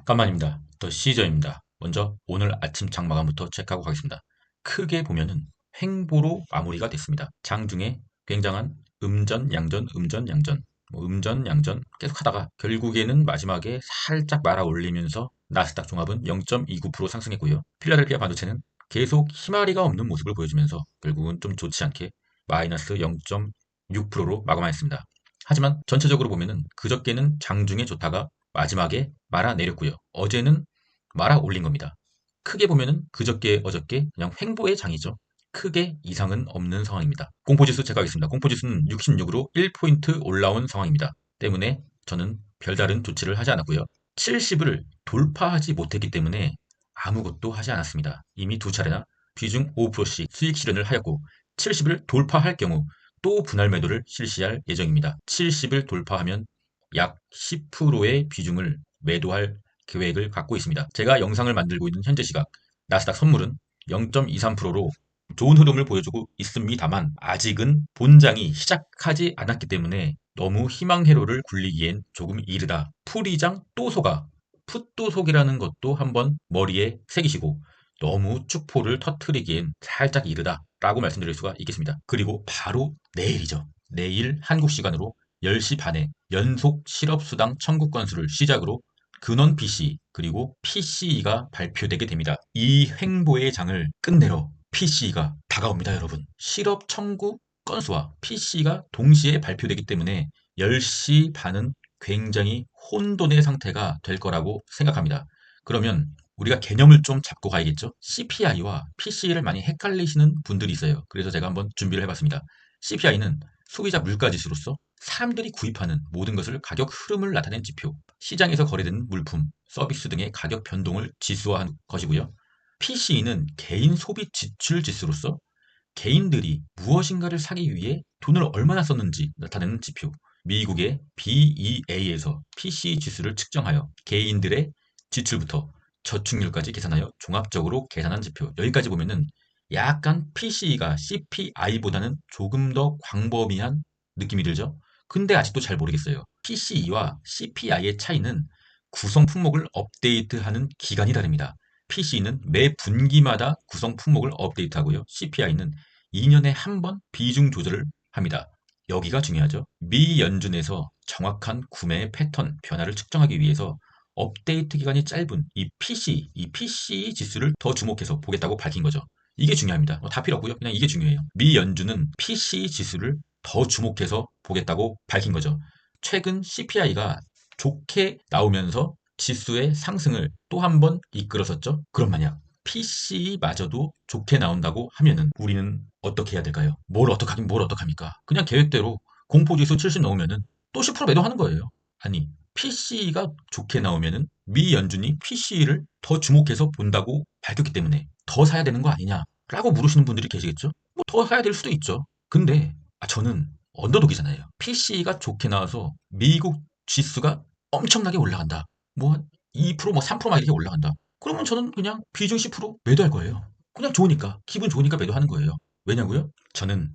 잠깐만입니다. 더 시저입니다. 먼저 오늘 아침 장 마감부터 체크하고 가겠습니다. 크게 보면은 횡보로 마무리가 됐습니다. 장중에 굉장한 음전, 양전, 음전, 양전, 음전, 양전 계속 하다가 결국에는 마지막에 살짝 말아 올리면서 나스닥 종합은 0.29% 상승했고요. 필라델피아 반도체는 계속 희마리가 없는 모습을 보여주면서 결국은 좀 좋지 않게 마이너스 0.6%로 마감하였습니다. 하지만 전체적으로 보면은 그저께는 장중에 좋다가 마지막에 말아 내렸고요. 어제는 말아 올린 겁니다. 크게 보면은 그저께 어저께 그냥 횡보의 장이죠. 크게 이상은 없는 상황입니다. 공포지수 체크하겠습니다. 공포지수는 66으로 1포인트 올라온 상황입니다. 때문에 저는 별다른 조치를 하지 않았고요. 70을 돌파하지 못했기 때문에 아무것도 하지 않았습니다. 이미 두 차례나 비중 5%씩 수익 실현을 하였고 70을 돌파할 경우 또 분할 매도를 실시할 예정입니다. 70을 돌파하면 약 10%의 비중을 매도할 계획을 갖고 있습니다. 제가 영상을 만들고 있는 현재 시각 나스닥 선물은 0.23%로 좋은 흐름을 보여주고 있습니다만 아직은 본장이 시작하지 않았기 때문에 너무 희망회로를 굴리기엔 조금 이르다. 풀이장 또 속아. 풋도 속이라는 것도 한번 머리에 새기시고 너무 축포를 터트리기엔 살짝 이르다 라고 말씀드릴 수가 있겠습니다. 그리고 바로 내일이죠. 내일 한국 시간으로 10시 반에 연속 실업수당 청구 건수를 시작으로 근원 PC 그리고 PCE가 발표되게 됩니다. 이 횡보의 장을 끝내러 PCE가 다가옵니다, 여러분. 실업 청구 건수와 PCE가 동시에 발표되기 때문에 10시 반은 굉장히 혼돈의 상태가 될 거라고 생각합니다. 그러면 우리가 개념을 좀 잡고 가야겠죠? CPI와 PCE를 많이 헷갈리시는 분들이 있어요. 그래서 제가 한번 준비를 해봤습니다. CPI는 소비자 물가지수로서 사람들이 구입하는 모든 것을 가격 흐름을 나타낸 지표, 시장에서 거래되는 물품, 서비스 등의 가격 변동을 지수화한 것이고요. PCE는 개인 소비 지출 지수로서 개인들이 무엇인가를 사기 위해 돈을 얼마나 썼는지 나타내는 지표, 미국의 BEA에서 PCE 지수를 측정하여 개인들의 지출부터 저축률까지 계산하여 종합적으로 계산한 지표. 여기까지 보면은 약간 PCE가 CPI보다는 조금 더 광범위한 느낌이 들죠? 근데 아직도 잘 모르겠어요. PCE와 CPI의 차이는 구성 품목을 업데이트하는 기간이 다릅니다. PC는 매 분기마다 구성 품목을 업데이트하고요. CPI는 2년에 한 번 비중 조절을 합니다. 여기가 중요하죠. 미 연준에서 정확한 구매 패턴 변화를 측정하기 위해서 업데이트 기간이 짧은 이 PC 지수를 더 주목해서 보겠다고 밝힌 거죠. 이게 중요합니다. 다 필요 없고요. 그냥 이게 중요해요. 미 연준은 PC 지수를 더 주목해서 보겠다고 밝힌 거죠. 최근 CPI가 좋게 나오면서 지수의 상승을 또 한 번 이끌었었죠. 그럼 만약 PC마저도 좋게 나온다고 하면은 우리는 어떻게 해야 될까요? 뭘 어떡하긴 뭘 어떡합니까? 그냥 계획대로 공포지수 70 넘으면은 또 10% 매도하는 거예요. 아니, PC가 좋게 나오면은 미 연준이 PC를 더 주목해서 본다고 밝혔기 때문에 더 사야 되는 거 아니냐라고 물으시는 분들이 계시겠죠? 뭐 더 사야 될 수도 있죠. 근데 저는 언더독이잖아요. PC가 좋게 나와서 미국 지수가 엄청나게 올라간다. 뭐 2%, 뭐 3%막 이렇게 올라간다. 그러면 저는 그냥 비중 10% 매도할 거예요. 그냥 좋으니까, 기분 좋으니까 매도하는 거예요. 왜냐고요? 저는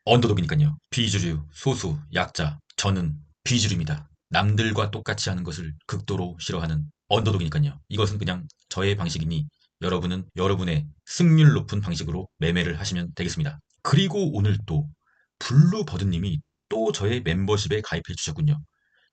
언더독이니까요. 비주류, 소수, 약자. 저는 비주류입니다. 남들과 똑같이 하는 것을 극도로 싫어하는 언더독이니까요. 이것은 그냥 저의 방식이니 여러분은 여러분의 승률 높은 방식으로 매매를 하시면 되겠습니다. 그리고 오늘 또 블루버드님이 또 저의 멤버십에 가입해 주셨군요.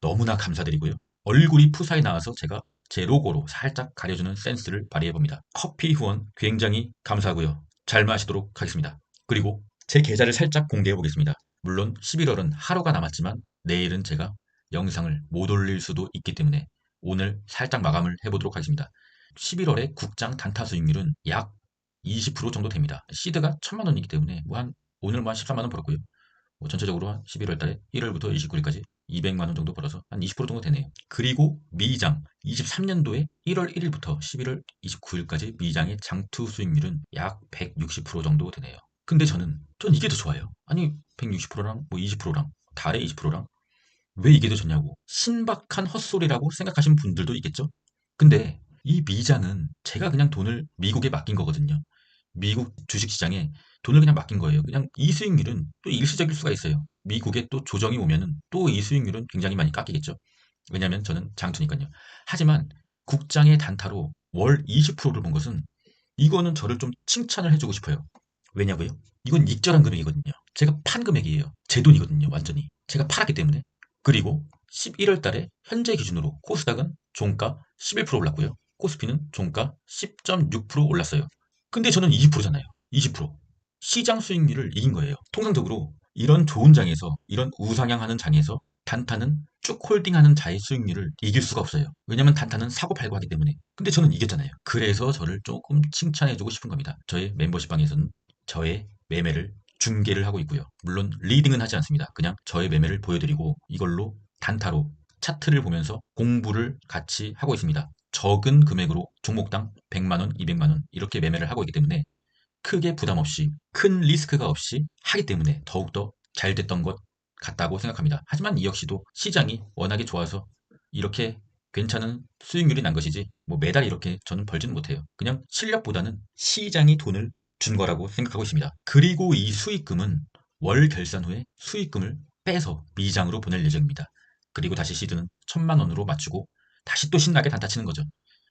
너무나 감사드리고요. 얼굴이 푸사에 나와서 제가 제 로고로 살짝 가려주는 센스를 발휘해봅니다. 커피 후원 굉장히 감사하고요. 잘 마시도록 하겠습니다. 그리고 제 계좌를 살짝 공개해보겠습니다. 물론 11월은 하루가 남았지만 내일은 제가 영상을 못 올릴 수도 있기 때문에 오늘 살짝 마감을 해보도록 하겠습니다. 11월에 국장 단타 수익률은 약 20% 정도 됩니다. 시드가 1000만 원이기 때문에 오늘 뭐 한 13만 원 벌었고요. 뭐 전체적으로 한 11월 달에 1월부터 29일까지 200만 원 정도 벌어서 한 20% 정도 되네요. 그리고 미장 23년도에 1월 1일부터 11월 29일까지 미장의 장투 수익률은 약 160% 정도 되네요. 근데 전 이게 더 좋아요. 아니 160%랑 뭐 20%랑 달에 20%랑 왜 이게 더 좋냐고 신박한 헛소리라고 생각하시는 분들도 있겠죠. 근데 이 미장은 제가 그냥 돈을 미국에 맡긴 거거든요. 미국 주식시장에 돈을 그냥 맡긴 거예요. 그냥 이 수익률은 또 일시적일 수가 있어요. 미국에 또 조정이 오면은 또 이 수익률은 굉장히 많이 깎이겠죠. 왜냐하면 저는 장투니까요. 하지만 국장의 단타로 월 20%를 본 것은 이거는 저를 좀 칭찬을 해주고 싶어요. 왜냐고요? 이건 익절한 금액이거든요. 제가 판 금액이에요. 제 돈이거든요. 완전히. 제가 팔았기 때문에. 그리고 11월 달에 현재 기준으로 코스닥은 종가 11% 올랐고요. 코스피는 종가 10.6% 올랐어요. 근데 저는 20%잖아요. 20%. 시장 수익률을 이긴 거예요. 통상적으로 이런 좋은 장에서, 이런 우상향하는 장에서 단타는 쭉 홀딩하는 자의 수익률을 이길 수가 없어요. 왜냐면 단타는 사고 팔고 하기 때문에. 근데 저는 이겼잖아요. 그래서 저를 조금 칭찬해주고 싶은 겁니다. 저의 멤버십방에서는 저의 매매를 중계를 하고 있고요. 물론 리딩은 하지 않습니다. 그냥 저의 매매를 보여드리고 이걸로 단타로 차트를 보면서 공부를 같이 하고 있습니다. 적은 금액으로 종목당 100만원, 200만원 이렇게 매매를 하고 있기 때문에 크게 부담 없이 큰 리스크가 없이 하기 때문에 더욱더 잘 됐던 것 같다고 생각합니다. 하지만 이 역시도 시장이 워낙에 좋아서 이렇게 괜찮은 수익률이 난 것이지 뭐 매달 이렇게 저는 벌지는 못해요. 그냥 실력보다는 시장이 돈을 준 거라고 생각하고 있습니다. 그리고 이 수익금은 월 결산 후에 수익금을 빼서 미장으로 보낼 예정입니다. 그리고 다시 시드는 1,000만 원으로 맞추고 다시 또 신나게 단타 치는 거죠.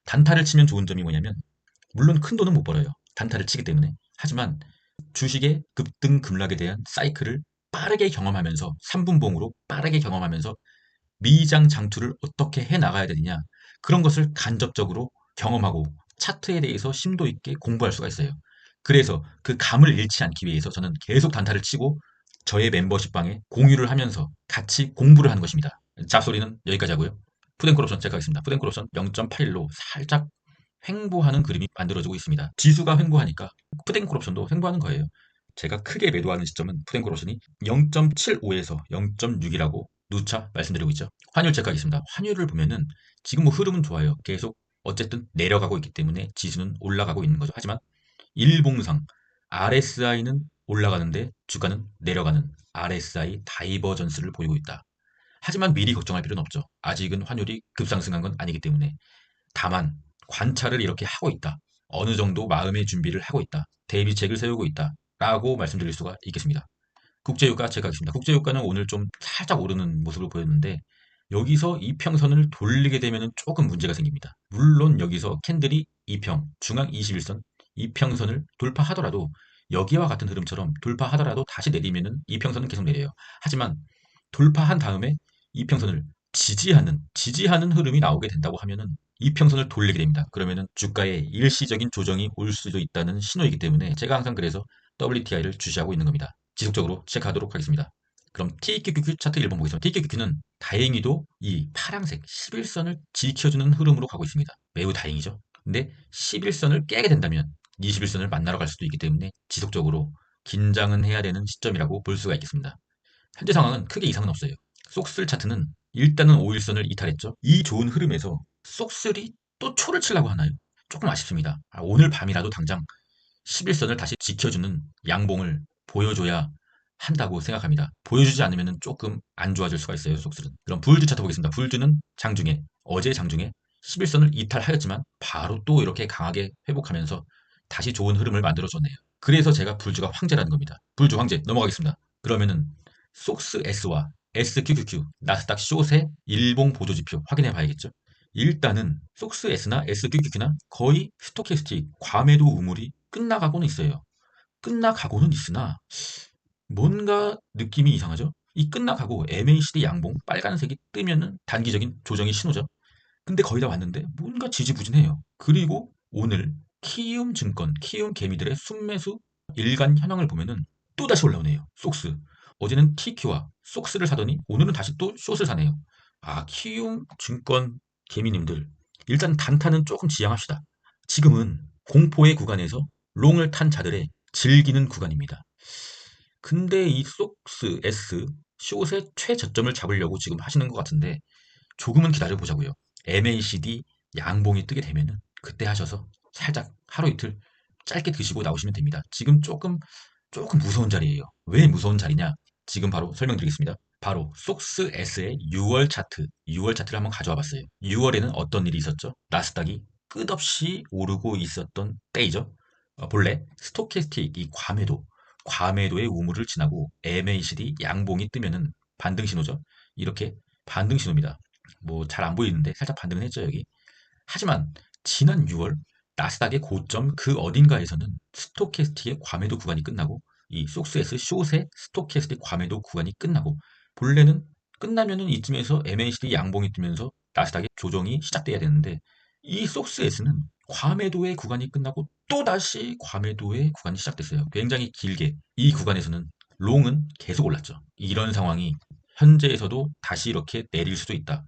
단타를 치면 좋은 점이 뭐냐면 물론 큰 돈은 못 벌어요. 단타를 치기 때문에. 하지만 주식의 급등 급락에 대한 사이클을 빠르게 경험하면서 3분봉으로 빠르게 경험하면서 미장 장투를 어떻게 해 나가야 되느냐 그런 것을 간접적으로 경험하고 차트에 대해서 심도 있게 공부할 수가 있어요. 그래서 그 감을 잃지 않기 위해서 저는 계속 단타를 치고 저의 멤버십방에 공유를 하면서 같이 공부를 하는 것입니다. 잡소리는 여기까지 하고요. 푸덴콜 옵션 체크하겠습니다. 푸덴콜 옵션 0.81로 살짝 횡보하는 그림이 만들어지고 있습니다. 지수가 횡보하니까 푸덴콜 옵션도 횡보하는 거예요. 제가 크게 매도하는 시점은 푸덴콜 옵션이 0.75에서 0.6이라고 누차 말씀드리고 있죠. 환율 체크하겠습니다. 환율을 보면은 지금 뭐 흐름은 좋아요. 계속 어쨌든 내려가고 있기 때문에 지수는 올라가고 있는 거죠. 하지만 일봉상 RSI는 올라가는데 주가는 내려가는 RSI 다이버전스를 보이고 있다. 하지만 미리 걱정할 필요는 없죠. 아직은 환율이 급상승한 건 아니기 때문에. 다만 관찰을 이렇게 하고 있다. 어느 정도 마음의 준비를 하고 있다. 대비책을 세우고 있다. 라고 말씀드릴 수가 있겠습니다. 국제유가 체크하겠습니다. 국제유가는 오늘 좀 살짝 오르는 모습을 보였는데 여기서 이평선을 돌리게 되면 조금 문제가 생깁니다. 물론 여기서 캔들이 이평, 중앙 21선, 이평선을 돌파하더라도 여기와 같은 흐름처럼 돌파하더라도 다시 내리면 이평선은 계속 내려요. 하지만 돌파한 다음에 이평선을 지지하는 흐름이 나오게 된다고 하면은 이평선을 돌리게 됩니다. 그러면은 주가에 일시적인 조정이 올 수도 있다는 신호이기 때문에 제가 항상 그래서 WTI를 주시하고 있는 겁니다. 지속적으로 체크하도록 하겠습니다. 그럼 TQQQ 차트 1번 보겠습니다. TQQQ는 다행히도 이 파란색 11선을 지켜주는 흐름으로 가고 있습니다. 매우 다행이죠. 근데 11선을 깨게 된다면 21선을 만나러 갈 수도 있기 때문에 지속적으로 긴장은 해야 되는 시점이라고 볼 수가 있겠습니다. 현재 상황은 크게 이상은 없어요. 속슬 차트는 일단은 5일선을 이탈했죠. 이 좋은 흐름에서 속슬이 또 초를 치려고 하나요? 조금 아쉽습니다. 오늘 밤이라도 당장 11선을 다시 지켜주는 양봉을 보여줘야 한다고 생각합니다. 보여주지 않으면 조금 안 좋아질 수가 있어요, 속슬은. 그럼 불주 차트 보겠습니다. 불주는 장중에, 어제 장중에 11선을 이탈하였지만 바로 또 이렇게 강하게 회복하면서 다시 좋은 흐름을 만들어줬네요. 그래서 제가 불주가 황제라는 겁니다. 불주 황제 넘어가겠습니다. 그러면은 속스 S와 SQQQ, 나스닥 숏의 일봉 보조지표 확인해 봐야겠죠. 일단은 속스 S나 SQQQ나 거의 스토캐스틱 과매도 우물이 끝나가고는 있어요. 끝나가고는 있으나 뭔가 느낌이 이상하죠? 이 끝나가고 MACD 양봉 빨간색이 뜨면은 단기적인 조정의 신호죠. 근데 거의 다 왔는데 뭔가 지지부진해요. 그리고 오늘 키움 증권, 키움 개미들의 순매수 일간 현황을 보면은 또 다시 올라오네요. 속스. 어제는 TQ와 속스를 사더니 오늘은 다시 또 숏을 사네요. 아, 키움 증권 개미님들. 일단 단타는 조금 지양합시다. 지금은 공포의 구간에서 롱을 탄 자들의 즐기는 구간입니다. 근데 이 속스 S 숏의 최저점을 잡으려고 지금 하시는 것 같은데 조금은 기다려 보자고요. MACD 양봉이 뜨게 되면은 그때 하셔서 살짝 하루 이틀 짧게 드시고 나오시면 됩니다. 지금 조금 무서운 자리예요. 왜 무서운 자리냐? 지금 바로 설명드리겠습니다. 바로 속스 S의 6월 차트, 6월 차트를 한번 가져와 봤어요. 6월에는 어떤 일이 있었죠? 나스닥이 끝없이 오르고 있었던 때이죠. 본래 스토캐스틱 이 과매도의 우물을 지나고 MACD 양봉이 뜨면은 반등 신호죠. 이렇게 반등 신호입니다. 뭐 잘 안 보이는데 살짝 반등은 했죠 여기. 하지만 지난 6월 나스닥의 고점 그 어딘가에서는 스토캐스틱의 과매도 구간이 끝나고 이 속스에스 숏의 스토캐스틱 과매도 구간이 끝나고 본래는 끝나면은 이쯤에서 MACD 양봉이 뜨면서 나스닥의 조정이 시작돼야 되는데 이 속스에스는 과매도의 구간이 끝나고 또다시 과매도의 구간이 시작됐어요. 굉장히 길게 이 구간에서는 롱은 계속 올랐죠. 이런 상황이 현재에서도 다시 이렇게 내릴 수도 있다.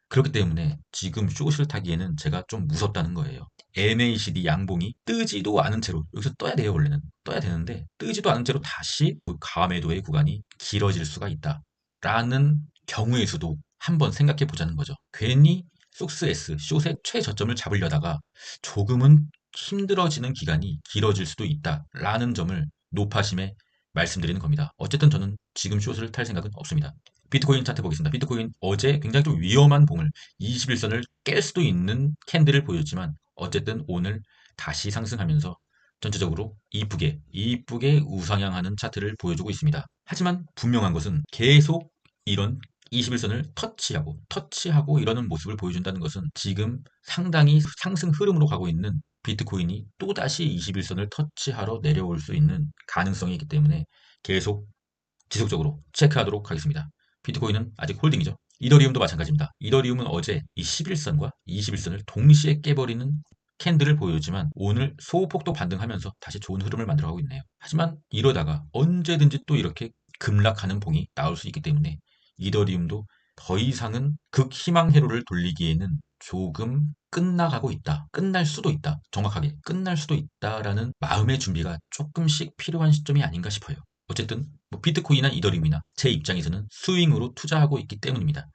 그렇기 때문에 지금 숏을 타기에는 제가 좀 무섭다는 거예요. MACD 양봉이 뜨지도 않은 채로 여기서 떠야 돼요. 원래는 떠야 되는데 뜨지도 않은 채로 다시 그 가매도의 구간이 길어질 수가 있다 라는 경우의 수도 한번 생각해 보자는 거죠. 괜히 속스 S 숏의 최저점을 잡으려다가 조금은 힘들어지는 기간이 길어질 수도 있다 라는 점을 높아심에 말씀드리는 겁니다. 어쨌든 저는 지금 숏을 탈 생각은 없습니다. 비트코인 차트 보겠습니다. 비트코인 어제 굉장히 좀 위험한 봉을 21선을 깰 수도 있는 캔들을 보였지만 어쨌든 오늘 다시 상승하면서 전체적으로 이쁘게 우상향하는 차트를 보여주고 있습니다. 하지만 분명한 것은 계속 이런 21선을 터치하고 이러는 모습을 보여준다는 것은 지금 상당히 상승 흐름으로 가고 있는 비트코인이 또다시 21선을 터치하러 내려올 수 있는 가능성이 있기 때문에 계속 지속적으로 체크하도록 하겠습니다. 비트코인은 아직 홀딩이죠. 이더리움도 마찬가지입니다. 이더리움은 어제 이 11선과 21선을 동시에 깨버리는 캔들을 보여주지만 오늘 소폭도 반등하면서 다시 좋은 흐름을 만들어가고 있네요. 하지만 이러다가 언제든지 또 이렇게 급락하는 봉이 나올 수 있기 때문에 이더리움도 더 이상은 극희망 회로를 돌리기에는 조금 끝나가고 있다. 끝날 수도 있다. 정확하게 끝날 수도 있다라는 마음의 준비가 조금씩 필요한 시점이 아닌가 싶어요. 어쨌든 뭐 비트코인이나 이더리움이나 제 입장에서는 스윙으로 투자하고 있기 때문입니다.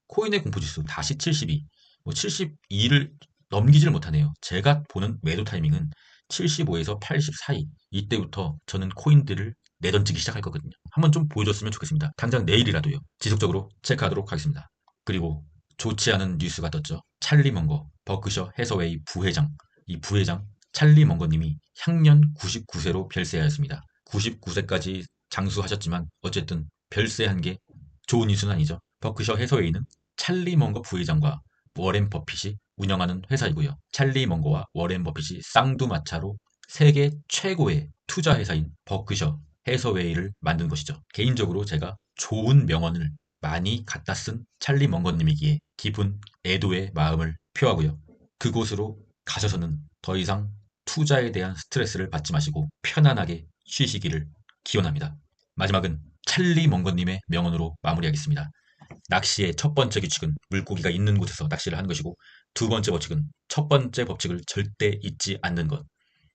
코인의 공포지수 다시 72, 뭐 72를 넘기지를 못하네요. 제가 보는 매도 타이밍은 75에서 80 사이 이때부터 저는 코인들을 내던지기 시작할 거거든요. 한번 좀 보여줬으면 좋겠습니다. 당장 내일이라도요. 지속적으로 체크하도록 하겠습니다. 그리고 좋지 않은 뉴스가 떴죠. 찰리 먼거, 버크셔 해서웨이 부회장. 이 부회장 찰리 먼거님이 향년 99세로 별세하였습니다. 99세까지 장수하셨지만 어쨌든 별세한 게 좋은 뉴스는 아니죠. 버크셔 해서웨이는 찰리 먼거 부회장과 워렌 버핏이 운영하는 회사이고요. 찰리 먼거와 워렌 버핏이 쌍두마차로 세계 최고의 투자 회사인 버크셔 해서웨이를 만든 것이죠. 개인적으로 제가 좋은 명언을 많이 갖다 쓴 찰리 먼거님이기에 깊은 애도의 마음을 표하고요. 그곳으로 가셔서는 더 이상 투자에 대한 스트레스를 받지 마시고 편안하게 쉬시기를 기원합니다. 마지막은 찰리 먼거님의 명언으로 마무리하겠습니다. 낚시의 첫 번째 규칙은 물고기가 있는 곳에서 낚시를 하는 것이고 두 번째 법칙은 첫 번째 법칙을 절대 잊지 않는 것.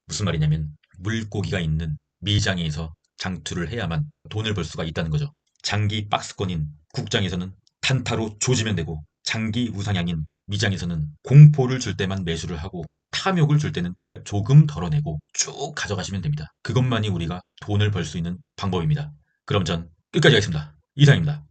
무슨 말이냐면 물고기가 있는 미장에서 장투를 해야만 돈을 벌 수가 있다는 거죠. 장기 박스권인 국장에서는 단타로 조지면 되고 장기 우상향인 미장에서는 공포를 줄 때만 매수를 하고 탐욕을 줄 때는 조금 덜어내고 쭉 가져가시면 됩니다. 그것만이 우리가 돈을 벌 수 있는 방법입니다. 그럼 전 끝까지 하겠습니다. 이상입니다.